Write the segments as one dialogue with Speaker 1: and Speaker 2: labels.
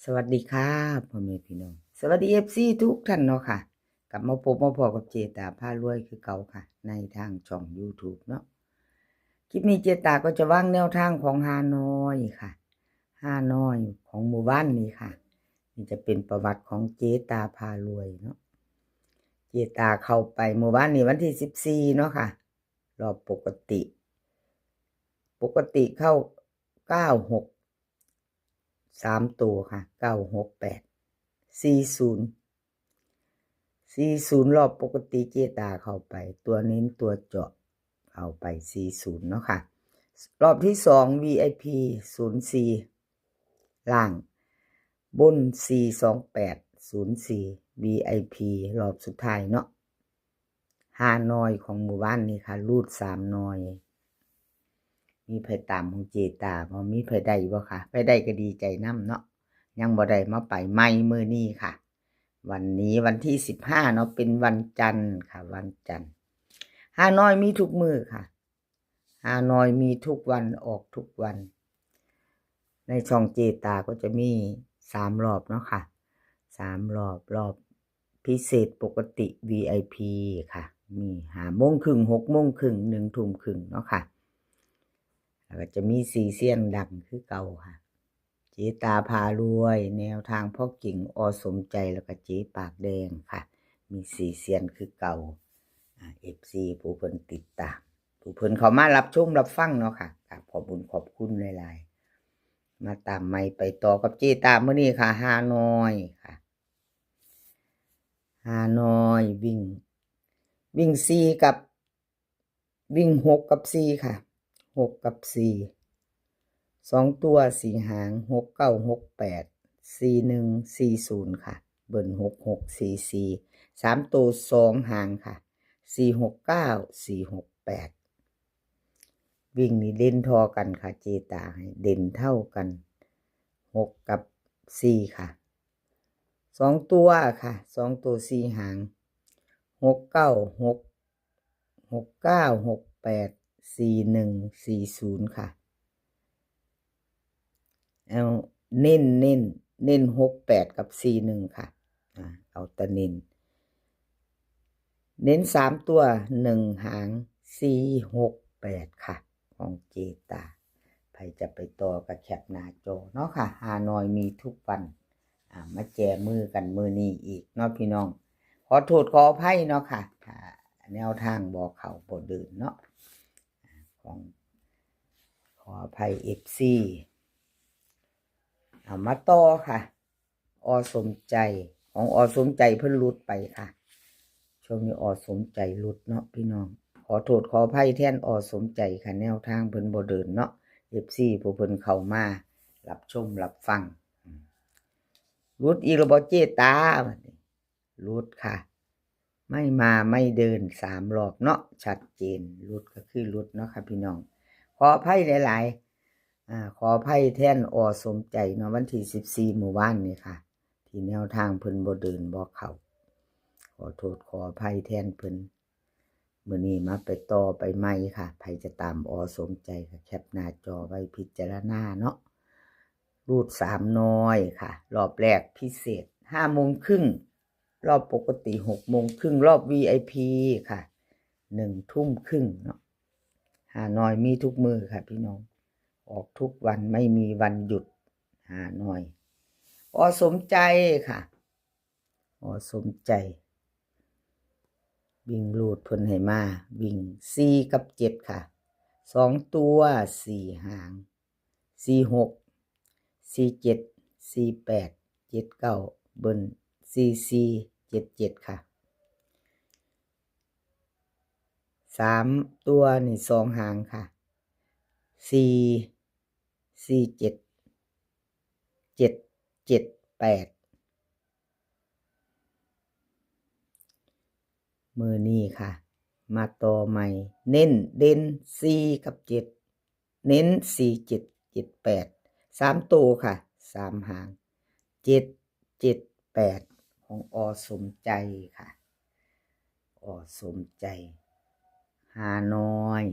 Speaker 1: สวัสดีครับพ่อแม่พี่น้องสวัสดีFCทุกท่านเนาะค่ะกลับมาพบมาพอกับเจตาพารวยคือเก่าค่ะในทางช่อง YouTube เนาะคลิปนี้เจตาก็จะวางแนวทางของฮานอยค่ะฮานอยของหมู่บ้านนี้ค่ะนี่จะเป็นประวัติของเจตาพารวยเนาะเจตาเข้าไปหมู่บ้านนี้วันที่14เนาะค่ะรอบปกติเข้า96 3ตัวค่ะ96840รอบปกติเจตาเข้าไปตัวเน้นตัวเจาะเข้าไป40เนาะค่ะรอบที่2 VIP 04ล่างบน42804 VIP รอบสุดท้ายเนาะ5น้อยของหมู่บ้านนี้ค่ะรูด3น้อยมีไผตามของเจตาบ่มีไผได้บ่ค่ะไผได้ก็ดีใจนำเนาะยังบ่ได้มาไปใหม่มื้อนี้ค่ะวันนี้วันที่15เนาะเป็นวันจันทร์ค่ะวันจันทร์ฮานอยมีทุกมื้อค่ะฮานอยมีทุกวันออกทุกวันในช่องเจตาก็จะมี3รอบเนาะค่ะ3รอบพิเศษปกติ VIP ค่ะมี5:30 6:30 1:30เนาะค่ะแล้วก็จะมี4เสี้ยนดังคือเก่าค่ะเจ๊ตาพารวยแนวทางพ่อกิ่งอสมใจแล้วก็เจ๊ปากแดงค่ะมี4เสี้ยนคือเก่าFC ผู้เพิ่นติดตามผู้เพิ่นเข้ามารับชมรับฟังเนาะค่ะขอบคุณขอบคุณหลายๆมาตามไม่ไปต่อกับเจ๊ตามื้อนี้ค่ะฮานอยค่ะฮานอยวิ่ง4กับวิ่ง6กับ4ค่ะ6กับ4 2ตัว4หาง69684140ค่ะเบิ่น6644 3ตัว2หางค่ะ469 468วิ่งนี่เด่นทอกันค่ะเจตาให้เด่นเท่ากัน6กับ4ค่ะ2ตัวค่ะ2ตัว4หาง696 69684140ค่ะเอาเน้น68กับ41ค่ะเอาแต่เน้น3ตัว1หาง468ค่ะของเจตาใครจะไปต่อกับแคปหน้าจอเนาะค่ะฮานอยมีทุกวันมาแจมือกันมือนี้อีกเนาะพี่น้องขอโทษขออภัยเนาะค่ะแนวทางบอกเขาบ่เดินเนาะของขออภัย FC มาต่อค่ะอสมใจของอสมใจเพิ่นหลุดไปค่ะช่วงนี้อสมใจหลุดเนาะพี่น้องขอโทษขออภัยแทนอสมใจค่ะแนวทางเพิ่นบ่เดินเนาะ FC ผู้เพิ่นเข้ามารับชมรับฟังหลุดอีกแล้วบ่เจตาบัดนี้หลุดค่ะไม่มาไม่เดิน3รอบเนาะชัดเจนหลุดก็คือหลุดเนาะค่ะพี่น้องขออภัยหลายๆขออภัยแทนอสมใจเนาะวันที่14เมื่อวานนี้ค่ะที่แนวทางเพิ่นบ่เดินบ่เข้าขอโทษขออภัยแทนเพิ่นมื้อนี้มาไปต่อไปใหม่ค่ะใครจะตามอสมใจก็แคปหน้าจอไว้พิจารณาเนาะรูด3น้อยค่ะรอบแรกพิเศษ5:30รอบปกติ6:30รอบ VIP ค่ะ1:30เนาะฮานอยมีทุกมือค่ะพี่น้องออกทุกวันไม่มีวันหยุดฮานอยอสมใจค่ะอสมใจวิ่งรูดเพิ่นให้มาวิ่ง4กับ7ค่ะ2ตัว4หาง46 47 48 79เบิ่น44 77ค่ะ3ตัวนี่2หางค่ะ4 47 778มือนี้ค่ะมาต่อใหม่เน้นเด่น4กับ7เน้น4778 3ตัวค่ะ3หาง778ของอสมใจค่ะอสมใจฮานอย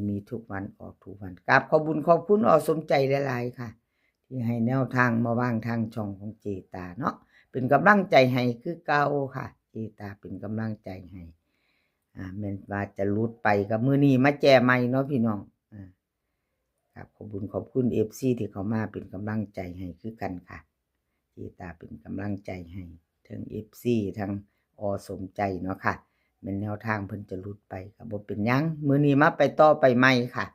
Speaker 1: มีทุกวันออกทุกวันกราบขอบคุณอสมใจหลายๆค่ะ ที่ให้แนวทางมาวางทางช่องของเจตาเนาะเป็นกำลังใจให้คือเก่าค่ะเจตาเป็นกำลังใจให้แม่นว่าจะหลุดไปกับมื้อนี้มาแจ้ใหม่เนาะพี่น้องครับขอบคุณ FC ที่เขามาเป็นกำลังใจให้คือกันค่ะเจตาเป็นกำลังใจให้ทั้ง FC ทั้งสมใจเนาะค่ะเป็นแนวทางเพิ่นจะหลุดไปก็บ่เป็นหยังมื้อนี้มาไปต่อไปใหม่ค่ะ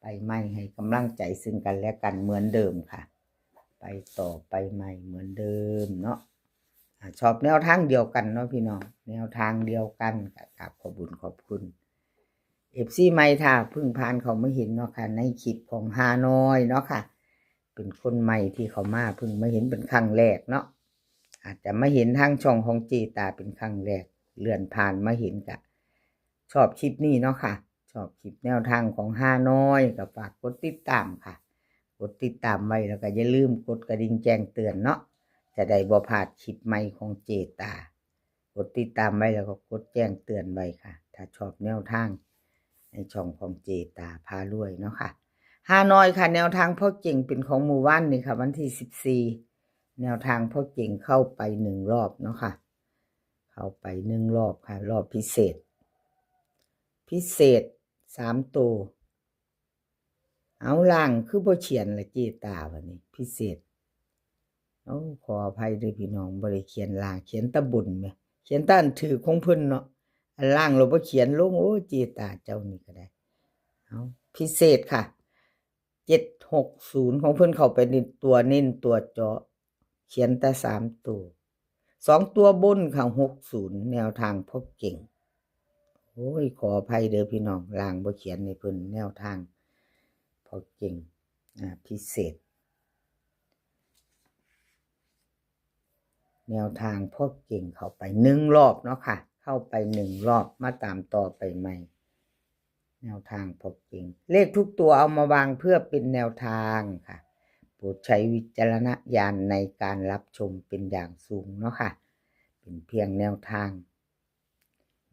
Speaker 1: ไปใหม่ให้กำลังใจซึ่งกันและกันเหมือนเดิมค่ะไปต่อไปใหม่เหมือนเดิมเนาะชอบแนวทางเดียวกันเนาะพี่น้องแนวทางเดียวกันกับขอบคุณFC ใหม่ถ้าเพิ่งผ่านเขาไม่เห็นเนาะค่ะในคลิปของฮานอยเนาะค่ะเป็นคนใหม่ที่เขามาเพิ่งมาเห็นเป็นครั้งแรกเนาะอาจจะมาเห็นทางช่องของเจตาเป็นครั้งแรกเลื่อนผ่านมาเห็นกะชอบคลิปนี้เนาะค่ะชอบคลิปแนวทางของฮานอยก็ฝากกดติดตามค่ะกดติดตามไว้แล้วก็อย่าลืมกดกระดิ่งแจ้งเตือนเนาะจะได้บ่พลาดคลิปใหม่ของเจตากดติดตามไว้แล้วก็กดแจ้งเตือนไว้ค่ะถ้าชอบแนวทางในช่องของเจตาพารวยเนาะค่ะฮานอยค่ะแนวทางพ่อเก่งเป็นของหมู่บ้านนี่ค่ะวันที่14แนวทางพ่อเก่งเข้าไป1รอบเนาะค่ะเข้าไป1รอบค่ะรอบพิเศษ3ตัวเอาล่างคือบ่เขียนละเจตาวันนี้พิเศษขออภัยด้วยพี่น้องบ่ได้เขียนล่างเขียนตะบุญแม่เขียนต้านถือของเพิ่นเนาะอันล่างเราบ่เขียนลงเจตาเจ้านี่ก็ได้เอาพิเศษค่ะ760ของเพิ่นเข้าไปในตัวเน้นตัวเจาะเขียนแต่3ตัว2ตัวบนค่ะ60แนวทางพบเก่งขออภัยเด้อพี่น้องล่างบ่เขียนในเพิ่นแนวทางพบเก่งพิเศษแนวทางพบเก่งเข้าไป1รอบเนาะค่ะเข้าไป1รอบมาตามต่อไปใหม่แนวทางพบเก่งเลขทุกตัวเอามาวางเพื่อเป็นแนวทางค่ะโปรดใช้วิจารณญาณในการรับชมเป็นอย่างสูงเนาะค่ะเป็นเพียงแนวทาง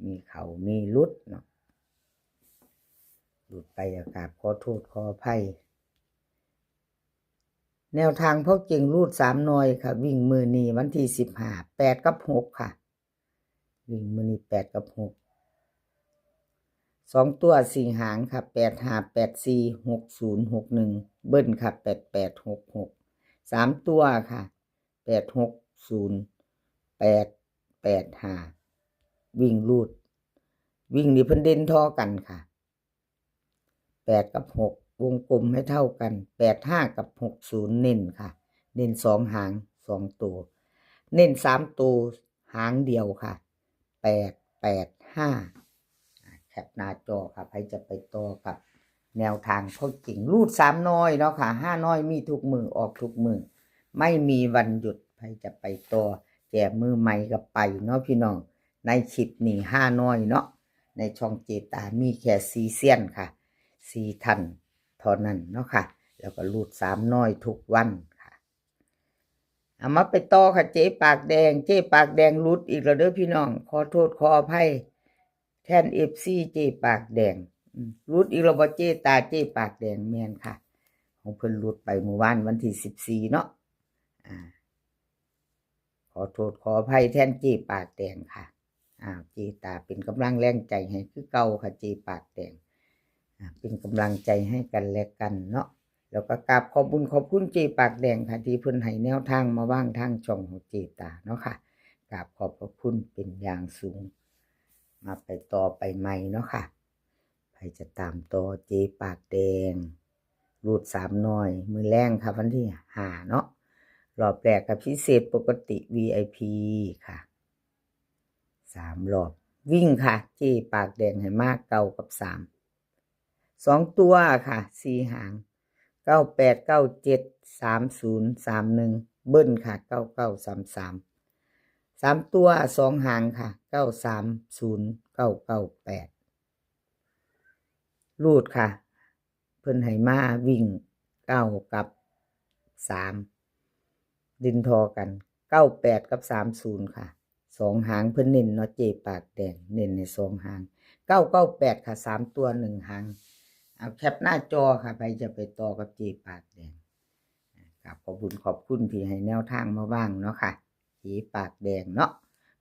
Speaker 1: มีเขามีลุดเนาะหลุดไปอากาศขอโทษขออภัยแนวทางพ่อเก่งรูด3หน่อยค่ะวิ่งมือนี้วันที่15 8กับ6ค่ะวิ่งมือนี้8กับ6 2ตัว4หางค่ะ8 5 8 4 6 0 6 1เบิ้ลค่ะ8 8 6 6 3ตัวค่ะ8 6 0 8 8 5วิ่งรูดวิ่งนี่เพิ่นเด่นท่อกันค่ะ8กับ6วงกลมให้เท่ากัน8 5กับ60เน้นค่ะเน้น2หาง2ตัวเน้น3ตัวหางเดียวค่ะ8 8 5แคปหน้าจอค่ะใครจะไปต่อกับแนวทางพ่อเก่งรูด3น้อยเนาะค่ะ5น้อยมีทุกมือออกทุกมือไม่มีวันหยุดใครจะไปต่อแจกมือใหม่กับไปเนาะพี่น้องในคลิปนี้5น้อยเนาะในช่องเจตามีแค่4เซียนค่ะ4ท่านเท่านั้นเนาะค่ะแล้วก็รูด3น้อยทุกวันค่ะเอามาไปต่อค่ะเจ๊ปากแดงรูดอีกแล้วเด้อพี่น้องขอโทษขออภัยแทน FC เจ๊ปากแดงรูดอีกแล้วบ่เจ๊ตาเจ๊ปากแดงแม่นค่ะของเพิ่นรูดไปเมื่อวานวันที่14เนาะขอโทษขออภัยแทนเจ๊ปากแดงค่ะเจ๊ตาเป็นกำลังแรงใจให้คือเก่าค่ะเจ๊ปากแดงเป็นกำลังใจให้กันและกันเนาะแล้วก็กราบขอบคุณเจ๊ปากแดงค่ะที่เพิ่นให้แนวทางมาว่างทางช่องของเจ๊ตาเนาะค่ะกราบขอบพระคุณเป็นอย่างสูงมาไปต่อไปใหม่เนาะค่ะใครจะตามต่อเจ๊ปากแดงรูด3น้อยมือแรงค่ะวันที่5เนาะรอบแรกกับพิเศษปกติ VIP ค่ะ3รอบวิ่งค่ะเจ๊ปากแดงให้มากเก่ากับ2ตัวค่ะ4หาง98 97 30 31เบิ้ลค่ะ9933 3ตัว2หางค่ะ930 998รูดค่ะเพิ่นให้มาวิ่ง9กับ3ดินทอกัน98กับ30ค่ะ2หางเพิ่นเน้นเนาะเจปากแดงเน้นใน2หาง998ค่ะ3ตัว1หางเอาแคปหน้าจอค่ะใครจะไปต่อกับเจปากแดง กับขอบคุณขอบคุณที่ให้แนวทางมาบ้างเนาะค่ะสีปากแดงเนาะ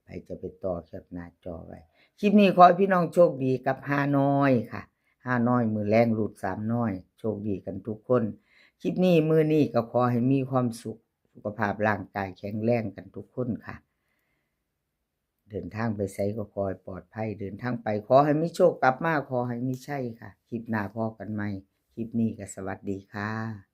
Speaker 1: ไปจะไปต่อแคปหน้าจอไว้คลิปนี้ขอให้พี่น้องโชคดีกับฮานอยค่ะฮานอยมือแรงหลุด3น้อยโชคดีกันทุกคนคลิปนี้มือนี้ก็ขอให้มีความสุขสุขภาพร่างกายแข็งแรงกันทุกคนค่ะเดินทางไปไสก็ขอให้ปลอดภัยเดินทางไปขอให้มีโชคกลับมาขอให้มีชัยค่ะคลิปหน้าพอกันใหม่คลิปนี้ก็สวัสดีค่ะ